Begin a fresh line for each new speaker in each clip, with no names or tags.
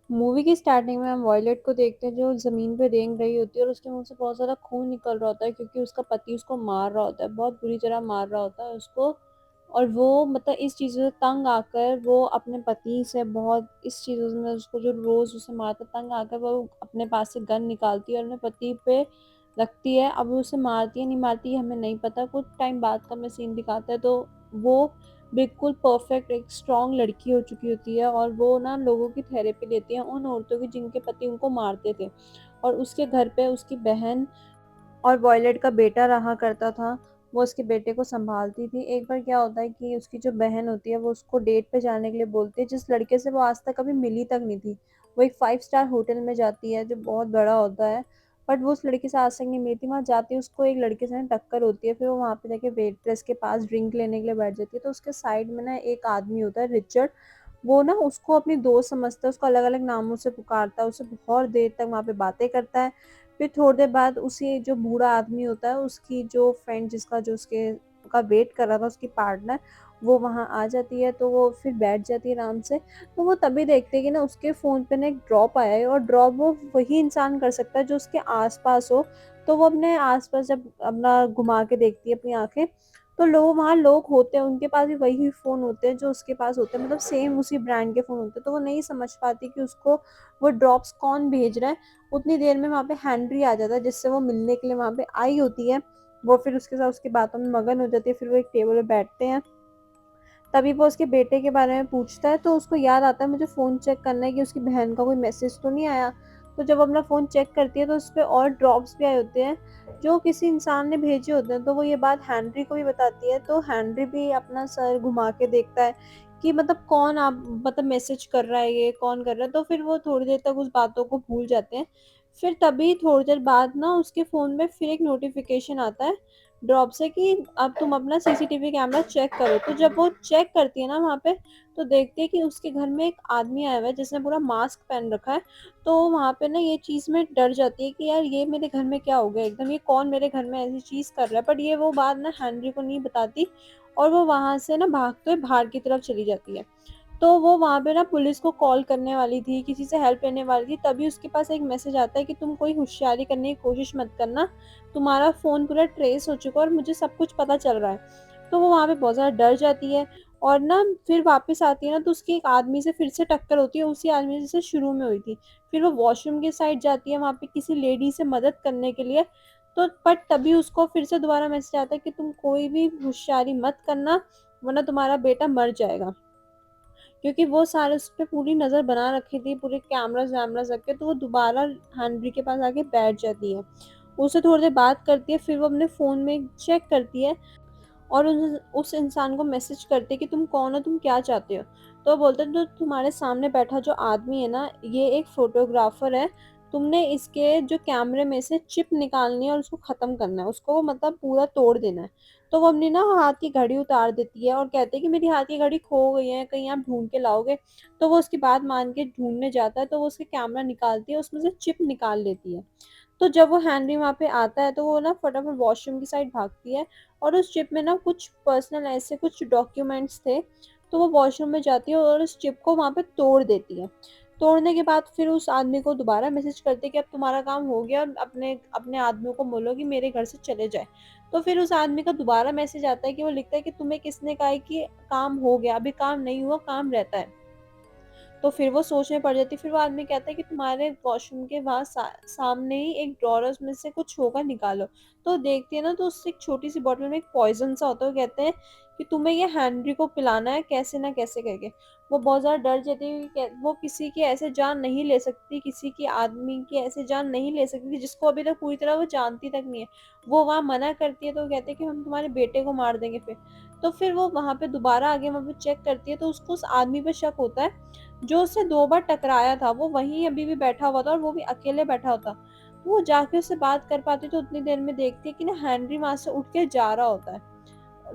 Movie की starting में हम वॉयलेट को देखते हैं जो ज़मीन पे रेंग रही होती है और उसके मुँह से बहुत ज़्यादा खून निकल रहा होता है क्योंकि उसका पति उसको मार रहा होता है, बहुत बुरी तरह मार रहा होता है उसको। और वो मतलब इस चीज़ों से तंग आकर वो अपने पति से बहुत इस चीज़ों में उसको जो रोज़ उसे मारता तंग आकर वो अपने पास से गन निकालती है और अपने पति पे रखती है। अब वो उसे मारती है नहीं मारती है हमें नहीं पता, कुछ टाइम बाद का हमें सीन दिखाता है तो वो बिल्कुल परफेक्ट एक स्ट्रॉन्ग लड़की हो चुकी होती है और वो ना लोगों की थेरेपी लेती है उन औरतों की जिनके पति उनको मारते थे। और उसके घर पे उसकी बहन और वॉयलेट का बेटा रहा करता था, वो उसके बेटे को सँभालती थी। एक बार क्या होता है कि उसकी जो बहन होती है वो उसको डेट पे जाने के लिए बोलती है जिस लड़के से वो आज तक कभी मिली तक नहीं थी। वो एक 5 स्टार होटल में जाती है जो बहुत बड़ा होता है, बट वो उस लड़के से आज तक नहीं मिली थी। वहाँ जाते ही उसको एक लड़के से ना टक्कर होती है, फिर वो वहाँ पे जाके वेट्रेस के पास ड्रिंक लेने के लिए बैठ जाती है, तो उसके साइड में ना एक आदमी होता है रिचर्ड, वो ना उसको अपनी दोस्त समझता है, उसको अलग-अलग नामों से पुकारता है, उससे बहुत देर तक वहाँ पे बातें करता है। फिर थोड़ी देर बाद उसी जो बूढ़ा आदमी होता है, उसकी जो फ्रेंड जिसका जो उसके का वेट कर रहा था, उसकी पार्टनर, वो वहाँ आ जाती है, तो वो फिर बैठ जाती है आराम से। तो वो तभी देखते हैं कि ना उसके फ़ोन पे ना एक ड्रॉप आया है और ड्रॉप वो वही इंसान कर सकता है जो उसके आस-पास हो। तो वो अपने आस-पास जब अपना घुमा के देखती है अपनी आँखें, तो वहाँ लोग होते हैं, उनके पास भी वही फ़ोन होते हैं जो उसके पास होते हैं, मतलब सेम उसी ब्रांड के फ़ोन होते हैं। तो वो नहीं समझ पाती कि उसको वो ड्रॉप्स कौन भेज रहा है। उतनी देर में वहाँ पे हेनरी आ जाता है जिससे वो मिलने के लिए वहाँ पे आई होती है। वो फिर उसके साथ उसकी बातों में मगन हो जाती है, फिर वो एक टेबल पे बैठते हैं। तभी वो उसके बेटे के बारे में पूछता है तो उसको याद आता है मुझे फ़ोन चेक करना है कि उसकी बहन का कोई मैसेज तो नहीं आया। तो जब वो अपना फ़ोन चेक करती है तो उसपे और ड्रॉप्स भी आए होते हैं, जो किसी इंसान ने भेजे होते हैं। तो वो ये बात हेनरी को भी बताती है, तो हेनरी भी अपना सर घुमा के देखता है कि मतलब कौन आप मतलब मैसेज कर रहा है ये, कौन कर रहा है? तो फिर वो थोड़ी देर तक उस बातों को भूल जाते हैं। फिर तभी थोड़ी देर बाद ना उसके फ़ोन में फिर एक नोटिफ़िकेशन आता है ड्रॉप से कि अब तुम अपना सीसीटीवी कैमरा चेक करो। तो जब वो चेक करती है ना वहाँ पे, तो देखती है कि उसके घर में एक आदमी आया हुआ है जिसने पूरा मास्क पहन रखा है। तो वहाँ पे ना ये चीज़ में डर जाती है कि यार ये मेरे घर में क्या हो गया एकदम, ये कौन मेरे घर में ऐसी चीज़ कर रहा है? बट ये वो बात ना हेनरी को नहीं बताती और वो वहाँ से ना भागते हुए बाहर की तरफ चली जाती है। तो वो वहाँ पे ना पुलिस को कॉल करने वाली थी, किसी से हेल्प लेने वाली थी, तभी उसके पास एक मैसेज आता है कि तुम कोई होशियारी करने की कोशिश मत करना, तुम्हारा फ़ोन पूरा ट्रेस हो चुका है और मुझे सब कुछ पता चल रहा है। तो वो वहाँ पे बहुत ज़्यादा डर जाती है और ना फिर वापस आती है ना तो उसकी एक आदमी से फिर से टक्कर होती है, उसी आदमी से जैसे शुरू में हुई थी। फिर वो वॉशरूम की साइड जाती है वहाँ पे किसी लेडी से मदद करने के लिए, तो बट तभी उसको फिर से दोबारा मैसेज आता है कि तुम कोई भी होशियारी मत करना, वरना तुम्हारा बेटा मर जाएगा। क्योंकि वो सारे उस पे पूरी नज़र बना रखी थी, पूरे कैमराज़-वैमराज़ रख के, तो वो दोबारा हेनरी के पास आके बैठ जाती है। उससे थोड़ी देर बात करती है, फिर वो अपने फ़ोन में चेक करती है और उस इंसान को मैसेज करती है कि तुम कौन हो, तुम क्या चाहते हो? तो वो बोलता है जो तुम्हारे सामने बैठा जो आदमी है ना, ये एक फ़ोटोग्राफ़र है, तुमने इसके जो कैमरे में से चिप निकालनी है और उसको ख़त्म करना है, उसको मतलब पूरा तोड़ देना है। तो वो अपनी ना हाथ की घड़ी उतार देती है और कहती है कि मेरी हाथ की घड़ी खो गई है, कहीं आप ढूँढ के लाओगे? तो वो उसकी बात मान के ढूँढने जाता है, तो वो उसके कैमरा निकालती है, उसमें से चिप निकाल लेती है। तो जब वो हेनरी वहाँ पे आता है, तो वो ना फटाफट वॉशरूम की साइड भागती है और उस चिप में ना कुछ पर्सनल ऐसे कुछ डॉक्यूमेंट्स थे, तो वो वॉशरूम में जाती है और उस चिप को वहाँ पे तोड़ देती है। तोड़ने के बाद फिर उस आदमी को दोबारा मैसेज करती है कि अब तुम्हारा काम हो गया, अपने अपने आदमियों को बोलो कि मेरे घर से चले जाएँ। तो फिर उस आदमी का दोबारा मैसेज आता है कि वो लिखता है कि तुम्हें किसने कहा है कि काम हो गया? अभी काम नहीं हुआ, काम रहता है। तो फिर वो सोच में पड़ जाती है, फिर वो आदमी कहता है कि तुम्हारे वॉशरूम के वहाँ सामने ही एक ड्रॉअर है, उसमें से कुछ होगा निकालो। तो देखती है ना तो उससे एक छोटी-सी बॉटल में एक पॉइज़न सा होता है, वो कहते हैं कि तुम्हें ये हेनरी को पिलाना है कैसे ना कैसे करके। वो बहुत ज़्यादा डर जाती है कि वो किसी की ऐसे जान नहीं ले सकती, किसी की आदमी की ऐसे जान नहीं ले सकती जिसको अभी तक पूरी तरह वो जानती तक नहीं है। वो वहाँ मना करती है तो वो कहते हैं कि हम तुम्हारे बेटे को मार देंगे फिर। तो फिर वो वहाँ पे दोबारा आगे वहाँ पे चेक करती है तो उसको उस आदमी पे शक होता है जो उससे 2 बार टकराया था, वो वहीं अभी भी बैठा हुआ था और वो भी अकेले बैठा होता। वो जाके उससे बात कर पाती तो उतनी देर में देखती है कि ना हेनरी वहाँ से उठ के जा रहा होता है।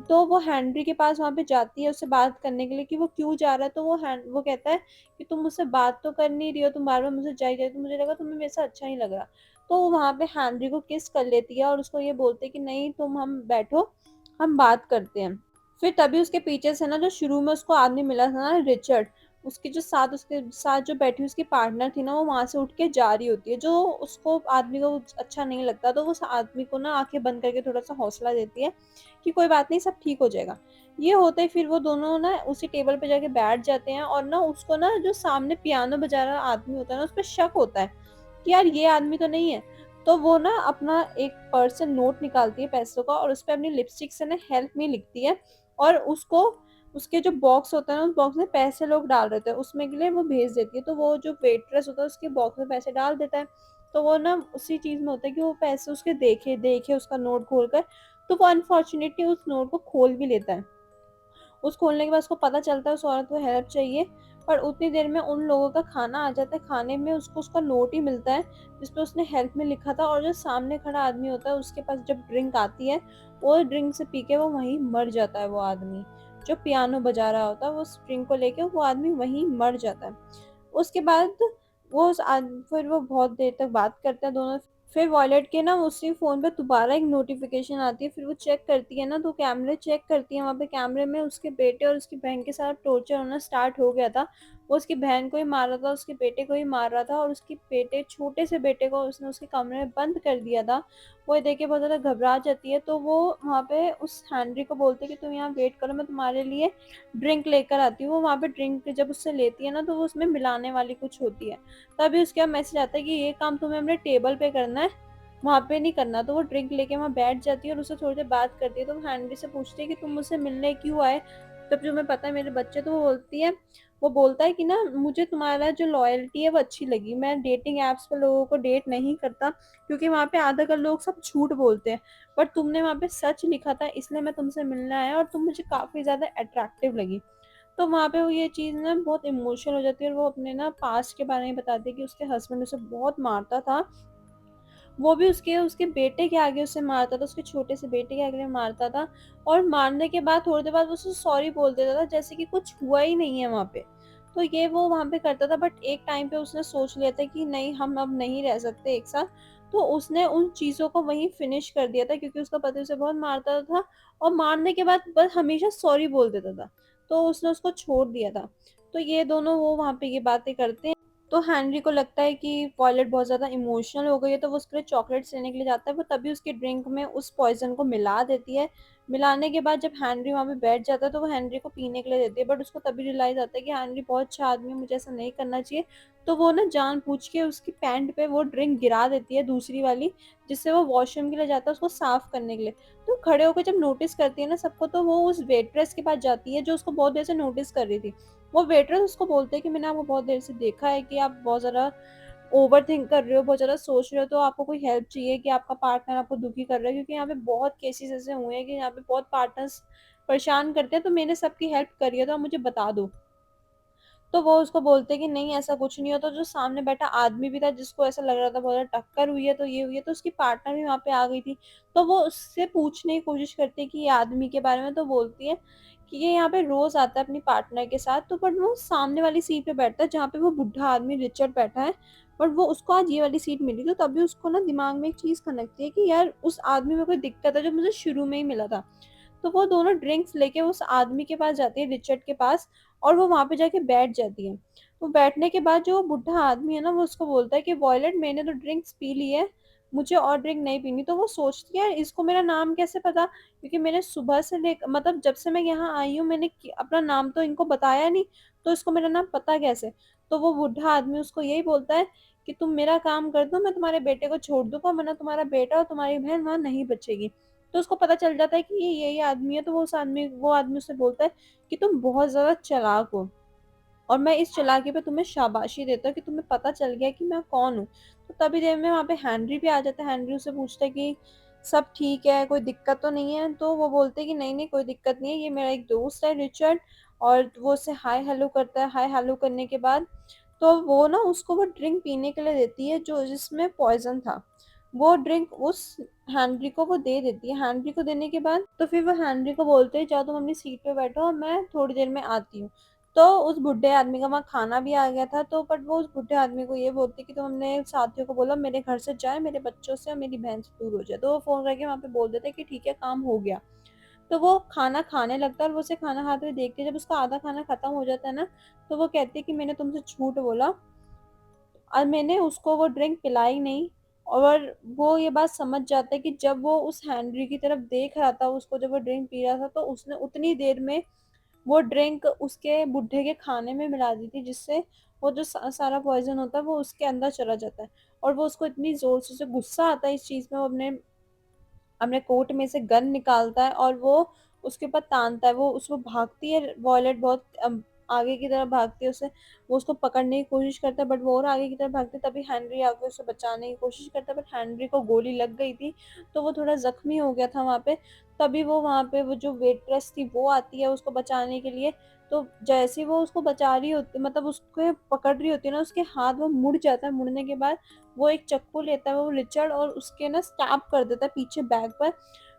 तो वो हेनरी के पास वहाँ पे जाती है उससे बात करने के लिए कि वो क्यों जा रहा है, तो वो कहता है कि तुम मुझसे बात तो कर नहीं रही हो, तुम बार-बार मुझसे जाई जा रही हो, तो मुझे लगा तुम्हें मेरे से अच्छा नहीं लग रहा। तो वो वहाँ पे हेनरी को किस कर लेती है और उसको ये बोलते हैं कि नहीं तुम हम बैठो, हम बात करते हैं। फिर तभी उसके पीछे से ना जो शुरू में उसको आदमी मिला था ना रिचर्ड, उसकी जो साथ उसके साथ जो बैठी हुई उसकी पार्टनर थी ना, वो वहाँ से उठ के जा रही होती है, जो उसको आदमी को अच्छा नहीं लगता। तो वो उस आदमी को ना आँखें बंद करके थोड़ा-सा हौसला देती है कि कोई बात नहीं, सब ठीक हो जाएगा। ये होते ही फिर वो दोनों ना उसी टेबल पे जाके बैठ जाते हैं, और ना उसको ना जो सामने पियानो बजा रहा आदमी होता है ना, उस पे शक होता है कि यार ये आदमी तो नहीं है। तो वो ना अपना एक पर्स से नोट निकालती है पैसों का, और उसपे अपनी लिपस्टिक से ना हेल्प मी लिखती है, और उसको उसके जो बॉक्स होता है ना, उस बॉक्स में पैसे लोग डाल रहे थे उसमें के लिए वो भेज देती है। तो वो जो वेट्रेस होता है उसके बॉक्स में पैसे डाल देता है। तो वो ना उसी चीज़ में होता है कि वो पैसे उसके देखे देखे उसका नोट खोलकर, तो वो अनफॉर्च्यूनेटली उस नोट को खोल भी लेता है। उस खोलने के बाद उसको पता चलता है उस औरत को हेल्प चाहिए, पर उतनी देर में उन लोगों का खाना आ जाता है। खाने में उसको उसका नोट ही मिलता है जिसपे उसने हेल्प में लिखा था, और जो सामने खड़ा आदमी होता है उसके पास जब ड्रिंक आती है, वो ड्रिंक से पी के वो वहीं मर जाता है। वो आदमी जो पियानो बजा रहा होता है, वो उस ड्रिंक को लेके वो आदमी वहीं मर जाता है। उसके बाद फिर वो बहुत देर तक बात करते हैं दोनों। फिर वॉलेट के ना उसी फ़ोन पे दोबारा एक नोटिफ़िकेशन आती है, फिर वो चेक करती है ना, तो कैमरे चेक करती है, वहाँ पे कैमरे में उसके बेटे और उसकी बहन के साथ टॉर्चर होना स्टार्ट हो गया था। वो उसकी बहन को ही मार रहा था, उसके बेटे को ही मार रहा था, और उसके बेटे छोटे से बेटे को उसने उसके कमरे में बंद कर दिया था। वो ये देख के बहुत ज़्यादा घबरा जाती है, तो वो वहाँ पे उस हेनरी को बोलती है कि तुम यहाँ वेट करो, मैं तुम्हारे लिए ड्रिंक लेकर आती हूँ। वो वहाँ पे ड्रिंक जब उससे लेती है ना, तो वो उसमें मिलाने वाली कुछ होती है। तभी उसके बाद मैसेज आता है कि ये काम तुम्हें अपने टेबल पे करना है, वहाँ पे नहीं करना। तो वो ड्रिंक लेके वहाँ बैठ जाती है और उससे थोड़ी देर बात करती है। तो वो हेनरी से पूछती है कि तुम मुझसे मिलने क्यों आए? तब जो मैं पता है मेरे बच्चे, तो वो बोलता है कि ना मुझे तुम्हारा जो लॉयल्टी है वो अच्छी लगी। मैं डेटिंग ऐप्स पे लोगों को डेट नहीं करता, क्योंकि वहाँ पे आधा लोग सब झूठ बोलते हैं। पर तुमने वहाँ पे सच लिखा था, इसलिए मैं तुमसे मिलने आया, और तुम मुझे काफ़ी ज़्यादा अट्रैक्टिव लगी। तो वहाँ पे वो ये चीज़ ना बहुत इमोशनल हो जाती है, और वो अपने ना पास्ट के बारे में बताती है कि उसके हस्बैंड उसे बहुत मारता था। वो भी उसके उसके बेटे के आगे उसे मारता था, उसके छोटे से बेटे के आगे मारता था, और मारने के बाद थोड़ी देर बाद वो उसे सॉरी बोल देता था, जैसे कि कुछ हुआ ही नहीं है वहाँ पे। तो ये वो वहाँ पे करता था, बट एक टाइम पे उसने सोच लिया था कि नहीं, हम अब नहीं रह सकते एक साथ। तो उसने उन चीज़ों को वहीं फिनिश कर दिया था, क्योंकि उसका पति उसे बहुत मारता था, और मारने के बाद बस हमेशा सॉरी बोल देता था। तो उसने उसको छोड़ दिया था। तो ये दोनों वो वहाँ पे ये बातें करते हैं। तो हेनरी को लगता है कि वॉयलेट बहुत ज़्यादा इमोशनल हो गई है, तो वो उसके लिए चॉकलेट्स लेने के लिए जाता है। वो तभी उसकी ड्रिंक में उस पॉइज़न को मिला देती है। मिलाने के बाद जब हेनरी वहाँ पे बैठ जाता है, तो वो हेनरी को पीने के लिए देती है, बट उसको तभी रियलाइज़ आता है कि हेनरी बहुत अच्छा आदमी है, मुझे ऐसा नहीं करना चाहिए। तो वो ना जानबूझ के उसकी पैंट पे वो ड्रिंक गिरा देती है, दूसरी वाली, जिससे वो वॉशरूम के लिए जाता है उसको साफ़ करने के लिए। तो खड़े होकर जब नोटिस करती है ना सबको, तो वो उस वेट्रेस के पास जाती है जो उसको बहुत देर से नोटिस कर रही थी। वो वेटरन उसको बोलते हैं कि मैंने आपको बहुत देर से देखा है कि आप बहुत ज़्यादा ओवरथिंक कर रहे हो, बहुत ज़्यादा सोच रहे हो, तो आपको कोई हेल्प चाहिए, कि आपका पार्टनर आपको दुखी कर रहा है, क्योंकि यहाँ पे बहुत केसेस ऐसे हुए हैं कि यहाँ पे बहुत पार्टनर्स परेशान करते हैं, तो मैंने सबकी हेल्प करी है, तो आप मुझे बता दो। तो वो उसको बोलते हैं कि नहीं, ऐसा कुछ नहीं होता। जो सामने बैठा आदमी भी था, जिसको ऐसा लग रहा था बहुत ज़्यादा टक्कर हुई है, तो ये हुई है, तो उसकी पार्टनर भी वहाँ पे आ गई थी। तो वो उससे पूछने की कोशिश करती है कि ये आदमी के बारे में, तो बोलती है कि ये यहाँ पे रोज़ आता है अपनी पार्टनर के साथ, तो बट वो सामने वाली सीट पे बैठता है जहाँ पे वो बुड्ढा आदमी रिचर्ड बैठा है। बट वो उसको आज ये वाली सीट मिली, तो तभी उसको ना दिमाग में एक चीज़ खनकती है कि यार उस आदमी में कोई दिक्कत है जो मुझे शुरू में ही मिला था। तो वो दोनों ड्रिंक्स लेके उस आदमी के पास जाती है, रिचर्ड के पास, और वो वहाँ पे जाके बैठ जाती है। तो बैठने के बाद जो बुड्ढा आदमी है ना, वो उसको बोलता है कि वॉयलेट, मैंने तो ड्रिंक्स पी ली है, मुझे और ड्रिंक नहीं पीनी। तो वो सोचती है इसको मेरा नाम कैसे पता? क्योंकि मैंने सुबह से मतलब जब से मैं यहाँ आई हूँ, मैंने अपना नाम तो इनको बताया नहीं, तो इसको मेरा नाम पता कैसे? तो वो बुड्ढा आदमी उसको यही बोलता है कि तुम मेरा काम कर दो, मैं तुम्हारे बेटे को छोड़ दूंगा, वरना तुम्हारा बेटा और तुम्हारी बहन वहाँ नहीं बचेगी। तो उसको पता चल जाता है कि ये यही आदमी है। तो वो आदमी उससे बोलता है कि तुम बहुत ज़्यादा चालाक हो, और मैं इस चालाकी पे तुम्हें शाबाशी देता हूँ कि तुम्हें पता चल गया कि मैं कौन हूँ। तो तभी देर में वहाँ पे हेनरी भी आ जाता है। हेनरी उससे पूछता है कि सब ठीक है, कोई दिक्कत तो नहीं है? तो वो बोलते हैं कि नहीं-नहीं, कोई दिक्कत नहीं है, ये मेरा एक दोस्त है रिचर्ड। और वो उससे हाय हेलो करता है। हाय हेलो करने के बाद तो वो ना उसको वो ड्रिंक पीने के लिए देती है जो जिसमें पॉइज़न था। वो ड्रिंक उस हेनरी को वो दे देती है। हेनरी को देने के बाद तो फिर वो हेनरी को बोलते हैं, जाओ तुम अपनी सीट पे बैठो, और मैं थोड़ी देर में आती हूँ। तो उस बुड्ढे आदमी का वहाँ खाना भी आ गया था, तो बट वो उस बुड्ढे आदमी को ये बोलती है कि तुम अपने साथियों को बोलो मेरे घर से जाए, मेरे बच्चों से और मेरी बहन से दूर हो जाए। तो वो फ़ोन करके वहाँ पे बोल देते हैं कि ठीक है, काम हो गया। तो वो खाना खाने लगता है और वो उसे खाना खाते हुए देखती है। जब उसका आधा खाना खत्म हो जाता है ना, तो वो कहती है कि मैंने तुमसे झूठ बोला और मैंने उसको वो ड्रिंक पिलाई नहीं। और वो ये बात समझ जाता है कि जब वो उस हेनरी की तरफ देख रहा था, उसको जब वो ड्रिंक पी रहा था, तो उसने उतनी देर में वो ड्रिंक उसके बुड्ढे के खाने में मिला दी थी, जिससे वो जो सारा पॉइजन होता है वो उसके अंदर चला जाता है। और वो उसको इतनी जोर से उसे गुस्सा आता है इस चीज में, वो अपने अपने कोट में से गन निकालता है और वो उसके ऊपर तानता है। वो उसको भागती है वॉयलेट, बहुत आगे की तरफ भागती है उसे, वो उसको पकड़ने की कोशिश करता है, बट वो और आगे की तरफ भागती है। तभी हेनरी आके उसे बचाने की कोशिश करता है, बट हेनरी को गोली लग गई थी, तो वो थोड़ा जख्मी हो गया था वहां पे। तभी वो वहां पे वो जो वेट्रेस थी वो आती है उसको बचाने के लिए। तो जैसे ही वो उसको बचा रही होती, मतलब उसको पकड़ रही होती है ना, उसके हाथ वो मुड़ जाता है। मुड़ने के बाद वो एक चाकू लेता है वो रिचर्ड, और उसके ना स्टैब कर देता है पीछे बैक पर।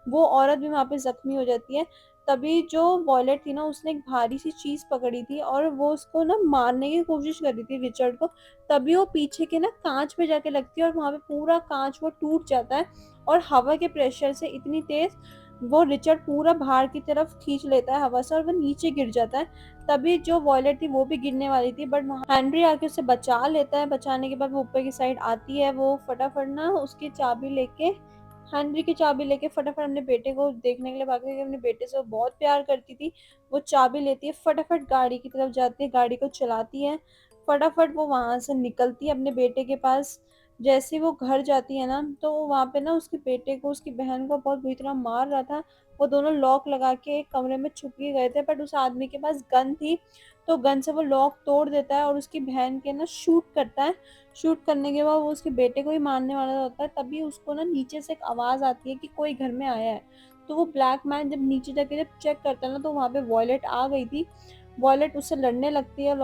वो औरत भी वहां पे जख्मी हो जाती है। तभी जो वॉयलेट थी ना, उसने एक भारी सी चीज पकड़ी थी और वो उसको ना मारने की कोशिश कर रही थी रिचर्ड को। तभी वो पीछे के ना कांच पे जाके लगती है और वहां पे पूरा कांच वो टूट जाता है। और हवा के प्रेशर से इतनी तेज वो रिचर्ड पूरा बाहर की तरफ खींच लेता है हवा से, और वो नीचे गिर जाता है। तभी जो वॉयलेट थी वो भी गिरने वाली थी, बट वहां हेनरी आके उसे बचा लेता है। बचाने के बाद वो ऊपर की साइड आती है, वो फटाफट ना उसकी चाबी लेके, हेनरी की चाबी लेके फटाफट अपने बेटे को देखने के लिए भागती है, क्योंकि अपने बेटे से वो बहुत प्यार करती थी। वो चाबी लेती है, फटाफट गाड़ी की तरफ जाती है, गाड़ी को चलाती है, फटाफट वो वहां से निकलती है अपने बेटे के पास। जैसे ही वो घर जाती है ना, तो वहां पे ना उसके बेटे को उसकी बहन को बहुत बुरी तरह मार रहा था। वो दोनों लॉक लगा के एक कमरे में छुप के गए थे, बट उस आदमी के पास गन थी, तो गन से वो लॉक तोड़ देता है और उसकी बहन के ना शूट करता है। शूट करने के बाद वो उसके बेटे को ही मारने वाला होता है। तभी उसको ना नीचे से एक आवाज आती है कि कोई घर में आया है। तो वो ब्लैक मैन जब नीचे जाके जब चेक करता है ना, तो वहां पे वॉयलेट आ गई थी। वॉयलेट उससे लड़ने लगती है,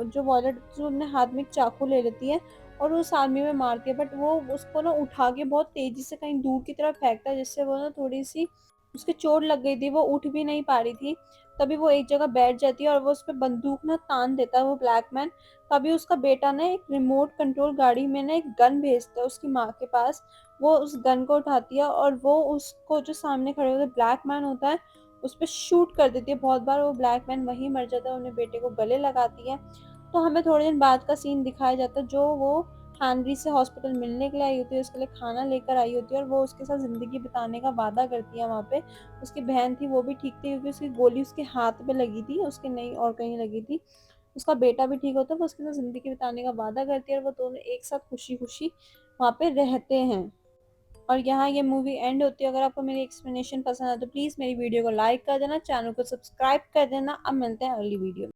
जो वॉयलेट जो अपने हाथ में एक चाकू ले लेती है और उस आदमी में मारती है, बट वो उसको ना उठा के बहुत तेजी से कहीं दूर की तरफ फेंकता है, जिससे वो ना थोड़ी सी उसके चोट लग गई थी, वो उठ भी नहीं पा रही थी। तभी वो एक जगह बैठ जाती है और वो उस पर बंदूक ना तान देता है वो ब्लैक मैन। तभी उसका बेटा ना एक रिमोट कंट्रोल गाड़ी में ना एक गन भेजता है उसकी माँ के पास। वो उस गन को उठाती है और वो उसको जो सामने खड़े हुए ब्लैक मैन होता है उस पर शूट कर देती है बहुत बार। वो ब्लैक मैन वहीं मर जाता है, अपने बेटे को गले लगाती है। तो हमें थोड़े दिन बाद का सीन दिखाया जाता है, जो वो हेनरी से हॉस्पिटल मिलने के लिए आई होती है, उसके लिए खाना लेकर आई होती है और वो उसके साथ जिंदगी बिताने का वादा करती है वहाँ पे। उसकी बहन थी वो भी ठीक थी, क्योंकि उसकी गोली उसके हाथ पे लगी थी, उसके नहीं और कहीं लगी थी। उसका बेटा भी ठीक होता है, वो उसके साथ जिंदगी बिताने का वादा करती है और वो दोनों एक साथ खुशी खुशी वहाँ पे रहते हैं। और यहाँ ये मूवी एंड होती है। अगर आपको मेरी एक्सप्लेनेशन पसंद है तो प्लीज़ मेरी वीडियो को लाइक कर देना, चैनल को सब्सक्राइब कर देना। अब मिलते हैं अगली वीडियो में।